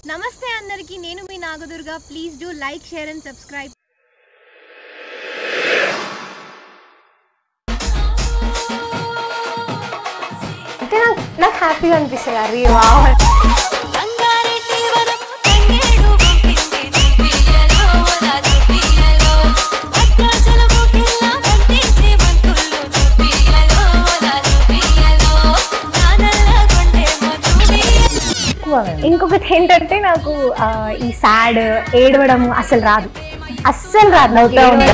నమస్తే అందరికీ, నేను మీ Nagadurga. Please do like, share and subscribe. అంటే నాకు హ్యాపీగా అనిపిస్తుంది. అరే వా ఇంకొకటి ఏంటంటే నాకు ఈ సాడ్ ఏడవడం అస్సలు రాదు. నవ్వుతా ఉంటా.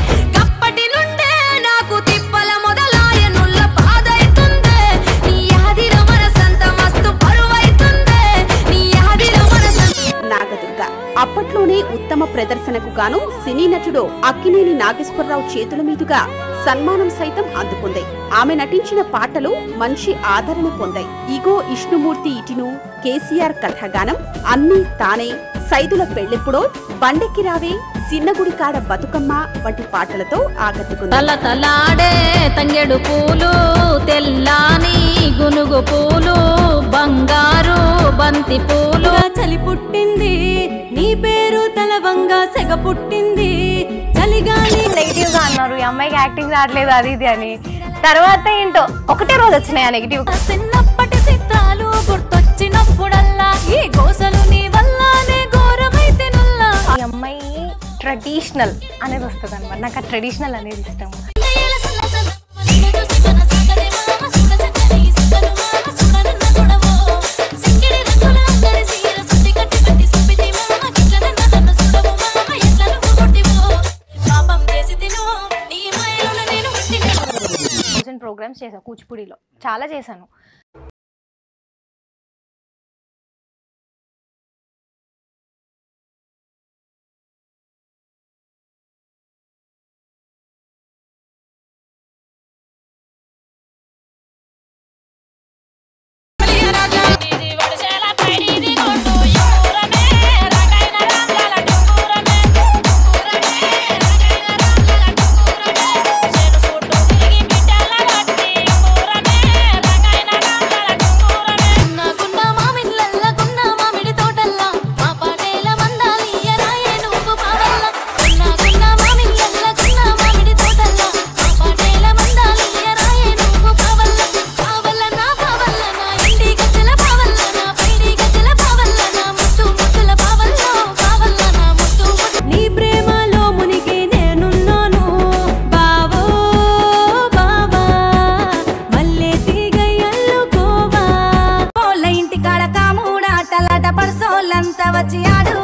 అప్పట్లోనే ఉత్తమ ప్రదర్శనకు గాను సినీ నటుడు అక్కినేని నాగేశ్వరరావు చేతుల మీదుగా సన్మానం సైతం అందుకుంది. ఆమె నటించిన పాటలు మంచి ఆదరణ పొందాయి. ఇగో ఇష్ణుమూర్తి ఇటిను, కేసీఆర్ కథాగానం, అన్నీ తానే, సైదుల పెళ్లిప్పుడో, బండెక్కి రావే, సిన్నగుడి కాడ బతుకమ్మ వంటి పాటలతో ఆకట్టుకుంది. తలతలాడే తంగెడు పూలు, తెల్లాని గునుగు పూలు, బంగారు బంతి పూలు, చలి పుట్టింది నీ పేరు తలవంగా సెగ పుట్టింది, చలిగాలి. నెగిటివ్ గా అన్నారు, ఈ అమ్మాయికి యాక్టింగ్ రావట్లేదు అది ఇది అని. తర్వాత ఏంటో ఒకటే రోజు వచ్చినాయి నెగిటివ్. చిన్నప్పటి చిత్రాలు గుర్తొచ్చినప్పుడల్లా ఈ గోసలు నీ వల్లనే ఘోరమైతే నుల్లా. ఈ అమ్మాయి ట్రెడిషనల్ అనేది వస్తుంది అనమాట. నాకు ఆ ట్రెడిషనల్ అనేది ఇష్టం. ప్రోగ్రామ్స్ చేశాను కూచిపూడిలో, చాలా చేశాను. వచ్చి ఆడు